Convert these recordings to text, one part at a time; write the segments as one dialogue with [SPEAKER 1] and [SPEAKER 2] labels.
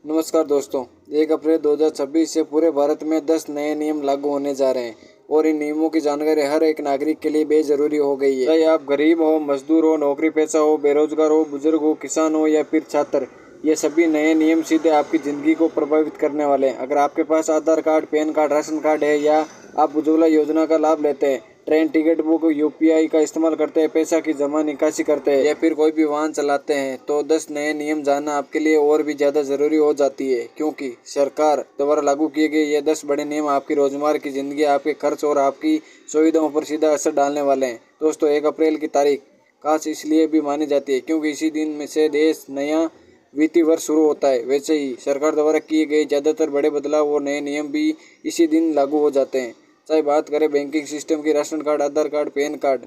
[SPEAKER 1] नमस्कार दोस्तों, 1 अप्रैल 2026 से पूरे भारत में 10 नए नियम लागू होने जा रहे हैं और इन नियमों की जानकारी हर एक नागरिक के लिए बेजरूरी हो गई है। चाहे आप गरीब हो, मजदूर हो, नौकरी पेशा हो, बेरोजगार हो, बुजुर्ग हो, किसान हो या फिर छात्र, ये सभी नए नियम सीधे आपकी ज़िंदगी को प्रभावित करने वाले हैं। अगर आपके पास Aadhaar card, PAN card, ration card है या आप उज्ज्वला योजना का लाभ लेते हैं, ट्रेन टिकट बुक, यूपीआई का इस्तेमाल करते हैं, पैसा की जमा निकासी करते हैं या फिर कोई भी वाहन चलाते हैं, तो 10 नए नियम जानना आपके लिए और भी ज़्यादा ज़रूरी हो जाती है, क्योंकि सरकार द्वारा लागू किए गए ये 10 बड़े नियम आपकी रोजमर्रा की ज़िंदगी, आपके खर्च और आपकी सुविधाओं पर सीधा असर डालने वाले हैं। दोस्तों, 1 अप्रैल की तारीख खास इसलिए भी मानी जाती है क्योंकि इसी दिन में से देश नया वित्तीय वर्ष शुरू होता है। वैसे ही सरकार द्वारा किए गए ज़्यादातर बड़े बदलाव और नए नियम भी इसी दिन लागू हो जाते हैं। चाहे बात करें बैंकिंग सिस्टम की, राशन कार्ड, आधार कार्ड, पैन कार्ड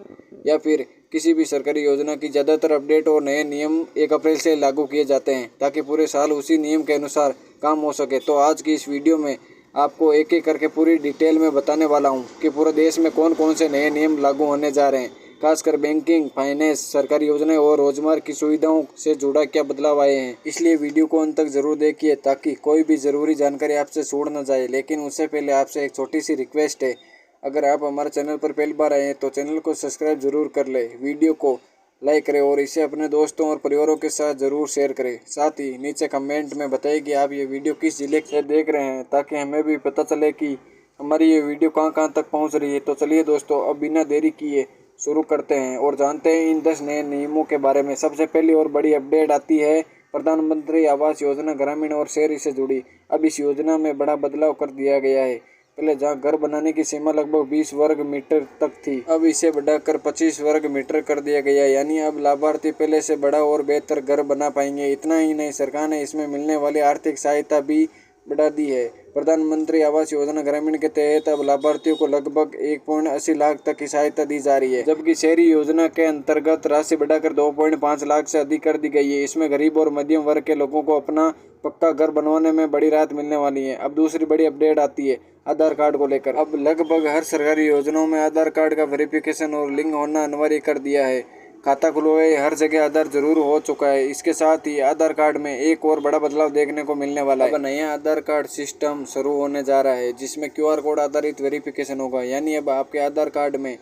[SPEAKER 1] या फिर किसी भी सरकारी योजना की, ज़्यादातर अपडेट और नए नियम 1 अप्रैल से लागू किए जाते हैं ताकि पूरे साल उसी नियम के अनुसार काम हो सके। तो आज की इस वीडियो में आपको एक एक करके पूरी डिटेल में बताने वाला हूं कि पूरे देश में कौन कौन से नए नियम लागू होने जा रहे हैं, खासकर बैंकिंग, फाइनेंस, सरकारी योजनाएं और रोजमर्रा की सुविधाओं से जुड़ा क्या बदलाव आए हैं। इसलिए वीडियो को अंत तक जरूर देखिए ताकि कोई भी ज़रूरी जानकारी आपसे छूट न जाए। लेकिन उससे पहले आपसे एक छोटी सी रिक्वेस्ट है, अगर आप हमारे चैनल पर पहली बार आए हैं तो चैनल को सब्सक्राइब जरूर कर ले, वीडियो को लाइक करें और इसे अपने दोस्तों और परिवारों के साथ ज़रूर शेयर करें। साथ ही नीचे कमेंट में बताइए कि आप ये वीडियो किस जिले से देख रहे हैं ताकि हमें भी पता चले कि हमारी ये वीडियो कहाँ कहाँ तक पहुँच रही है। तो चलिए दोस्तों, अब बिना देरी किए शुरू करते हैं और जानते हैं इन 10 नए नियमों के बारे में। सबसे पहली और बड़ी अपडेट आती है प्रधानमंत्री आवास योजना ग्रामीण और शहरी से जुड़ी। अब इस योजना में बड़ा बदलाव कर दिया गया है। पहले जहां घर बनाने की सीमा लगभग 20 वर्ग मीटर तक थी, अब इसे बढ़ाकर 25 वर्ग मीटर कर दिया गया। यानी अब लाभार्थी पहले से बड़ा और बेहतर घर बना पाएंगे। इतना ही नहीं, सरकार ने इसमें मिलने वाली आर्थिक सहायता भी बढ़ा दी है। प्रधानमंत्री आवास योजना ग्रामीण के तहत अब लाभार्थियों को लगभग 1.80 लाख तक की सहायता दी जा रही है, जबकि शहरी योजना के अंतर्गत राशि बढ़ाकर 2.5 लाख से अधिक कर दी गई है। इसमें गरीब और मध्यम वर्ग के लोगों को अपना पक्का घर बनवाने में बड़ी राहत मिलने वाली है। अब दूसरी बड़ी अपडेट आती है आधार कार्ड को लेकर। अब लगभग हर सरकारी योजनाओं में आधार कार्ड का वेरिफिकेशन और लिंक होना अनिवार्य कर दिया है। खाता खुलवाए हर जगह आधार जरूर हो चुका है। इसके साथ ही आधार कार्ड में एक और बड़ा बदलाव देखने को मिलने वाला है। अब नया आधार कार्ड सिस्टम शुरू होने जा रहा है जिसमें QR कोड आधारित वेरिफिकेशन होगा। यानी अब आपके आधार कार्ड में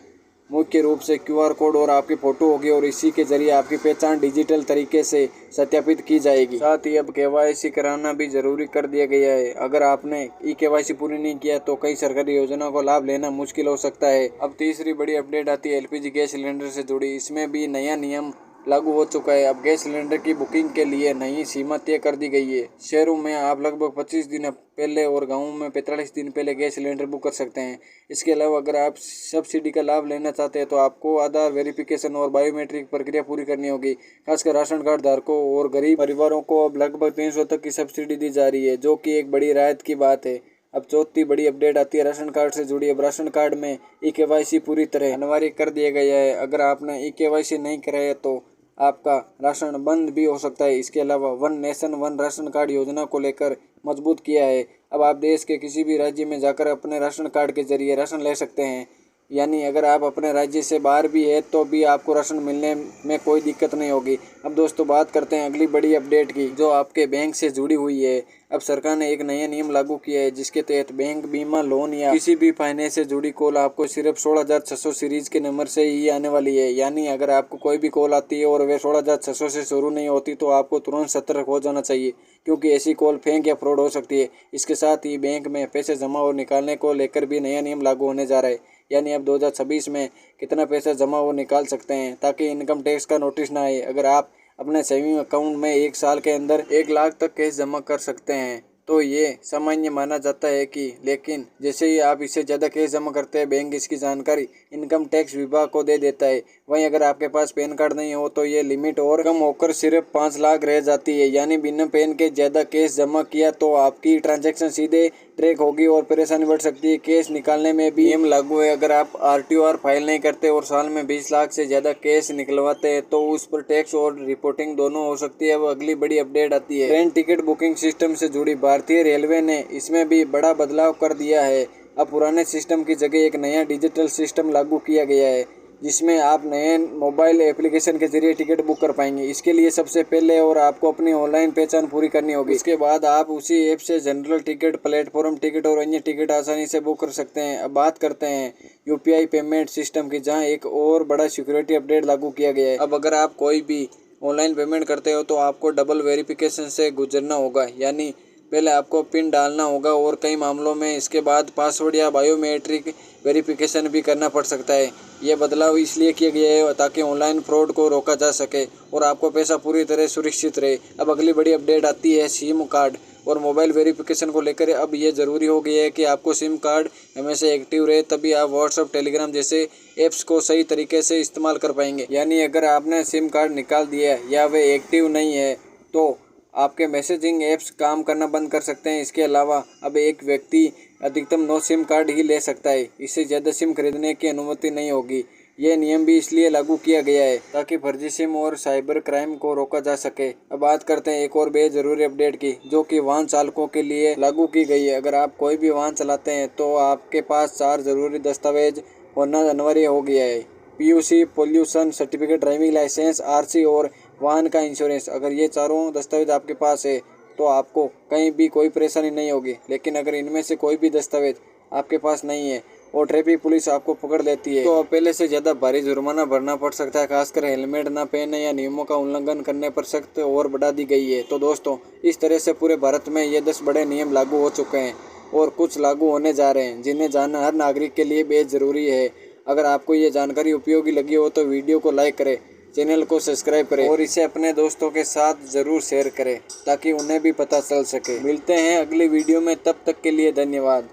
[SPEAKER 1] मुख्य रूप से QR कोड और आपकी फ़ोटो होगी और इसी के जरिए आपकी पहचान डिजिटल तरीके से सत्यापित की जाएगी। साथ ही अब KYC कराना भी जरूरी कर दिया गया है। अगर आपने KYC पूरी नहीं किया तो कई सरकारी योजनाओं का लाभ लेना मुश्किल हो सकता है। अब तीसरी बड़ी अपडेट आती है LPG गैस सिलेंडर से जुड़ी। इसमें भी नया नियम लागू हो चुका है। अब गैस सिलेंडर की बुकिंग के लिए नई सीमा तय कर दी गई है। शहरों में आप लगभग 25 दिन पहले और गाँवों में 45 दिन पहले गैस सिलेंडर बुक कर सकते हैं। इसके अलावा अगर आप सब्सिडी का लाभ लेना चाहते हैं तो आपको आधार वेरिफिकेशन और बायोमेट्रिक प्रक्रिया पूरी करनी होगी। खासकर राशन कार्ड धारकों और गरीब परिवारों को अब लगभग 300 तक की सब्सिडी दी जा रही है, जो कि एक बड़ी राहत की बात है। अब चौथी बड़ी अपडेट आती है राशन कार्ड से जुड़ी। अब राशन कार्ड में KYC पूरी तरह अनिवार्य कर दिया गया है। अगर आपने KYC नहीं कराया तो आपका राशन बंद भी हो सकता है। इसके अलावा one nation one ration card योजना को लेकर मजबूत किया है। अब आप देश के किसी भी राज्य में जाकर अपने राशन कार्ड के जरिए राशन ले सकते हैं। यानी अगर आप अपने राज्य से बाहर भी है तो भी आपको राशन मिलने में कोई दिक्कत नहीं होगी। अब दोस्तों, बात करते हैं अगली बड़ी अपडेट की, जो आपके बैंक से जुड़ी हुई है। अब सरकार ने एक नया नियम लागू किया है जिसके तहत बैंक, बीमा, लोन या किसी भी फाइनेंस से जुड़ी कॉल आपको सिर्फ 16,600 सीरीज के नंबर से ही आने वाली है। यानी अगर आपको कोई भी कॉल आती है और वे 16,600 से शुरू नहीं होती तो आपको तुरंत सतर्क हो जाना चाहिए, क्योंकि ऐसी कॉल फेक या फ्रॉड हो सकती है। इसके साथ ही बैंक में पैसे जमा और निकालने को लेकर भी नया नियम लागू होने जा रहा है। यानी अब 2026 में कितना पैसा जमा और निकाल सकते हैं ताकि इनकम टैक्स का नोटिस ना आए। अगर आप अपने सेविंग अकाउंट में 1 साल के अंदर 1 लाख तक कैश जमा कर सकते हैं तो ये सामान्य माना जाता है लेकिन जैसे ही आप इससे ज़्यादा कैश जमा करते हैं, बैंक इसकी जानकारी इनकम टैक्स विभाग को दे देता है। वहीं अगर आपके पास पैन कार्ड नहीं हो तो ये लिमिट और कम होकर सिर्फ 5 लाख रह जाती है। यानी बिना पैन के ज़्यादा कैश जमा किया तो आपकी ट्रांजैक्शन सीधे ट्रैक होगी और परेशानी बढ़ सकती है। कैश निकालने में भी नियम लागू है। अगर आप RTO फाइल नहीं करते और साल में 20 लाख से ज़्यादा कैश निकलवाते हैं तो उस पर टैक्स और रिपोर्टिंग दोनों हो सकती है। अब अगली बड़ी अपडेट आती है ट्रेन टिकट बुकिंग सिस्टम से जुड़ी। भारतीय रेलवे ने इसमें भी बड़ा बदलाव कर दिया है। अब पुराने सिस्टम की जगह एक नया डिजिटल सिस्टम लागू किया गया है। जिसमें आप नए मोबाइल एप्लीकेशन के जरिए टिकट बुक कर पाएंगे। इसके लिए सबसे पहले और आपको अपनी ऑनलाइन पहचान पूरी करनी होगी। इसके बाद आप उसी ऐप से जनरल टिकट, प्लेटफॉर्म टिकट और अन्य टिकट आसानी से बुक कर सकते हैं। अब बात करते हैं यूपीआई पेमेंट सिस्टम की, जहां एक और बड़ा सिक्योरिटी अपडेट लागू किया गया है। अब अगर आप कोई भी ऑनलाइन पेमेंट करते हो तो आपको डबल वेरिफिकेशन से गुजरना होगा, यानी पहले आपको पिन डालना होगा और कई मामलों में इसके बाद पासवर्ड या बायोमेट्रिक वेरिफिकेशन भी करना पड़ सकता है। यह बदलाव इसलिए किया गया है ताकि ऑनलाइन फ्रॉड को रोका जा सके और आपको पैसा पूरी तरह सुरक्षित रहे। अब अगली बड़ी अपडेट आती है सिम कार्ड और मोबाइल वेरिफिकेशन को लेकर। अब ये ज़रूरी हो गया है कि आपको सिम कार्ड हमेशा एक्टिव रहे, तभी आप व्हाट्सएप, टेलीग्राम जैसे ऐप्स को सही तरीके से इस्तेमाल कर पाएंगे। यानी अगर आपने सिम कार्ड निकाल दिया या वे एक्टिव नहीं है तो आपके मैसेजिंग ऐप्स काम करना बंद कर सकते हैं। इसके अलावा अब एक व्यक्ति अधिकतम 9 सिम कार्ड ही ले सकता है, इससे ज़्यादा सिम खरीदने की अनुमति नहीं होगी। ये नियम भी इसलिए लागू किया गया है ताकि फर्जी सिम और साइबर क्राइम को रोका जा सके। अब बात करते हैं एक और बेजरूरी अपडेट की, जो कि वाहन चालकों के लिए लागू की गई है। अगर आप कोई भी वाहन चलाते हैं तो आपके पास 4 जरूरी दस्तावेज होना अनिवार्य हो गया है। PUC, pollution certificate, driving licence, RC और वाहन का इंश्योरेंस। अगर ये चारों दस्तावेज आपके पास है तो आपको कहीं भी कोई परेशानी नहीं होगी। लेकिन अगर इनमें से कोई भी दस्तावेज आपके पास नहीं है और ट्रैफिक पुलिस आपको पकड़ लेती है तो पहले से ज़्यादा भारी जुर्माना भरना पड़ सकता है। खासकर हेलमेट न पहनने या नियमों का उल्लंघन करने पर सख्त और बढ़ा दी गई है। तो दोस्तों, इस तरह से पूरे भारत में ये 10 बड़े नियम लागू हो चुके हैं और कुछ लागू होने जा रहे हैं, जिन्हें जानना हर नागरिक के लिए बेहद ज़रूरी है। अगर आपको ये जानकारी उपयोगी लगी हो तो वीडियो को लाइक करें, चैनल को सब्सक्राइब करें और इसे अपने दोस्तों के साथ ज़रूर शेयर करें ताकि उन्हें भी पता चल सके। मिलते हैं अगली वीडियो में, तब तक के लिए धन्यवाद।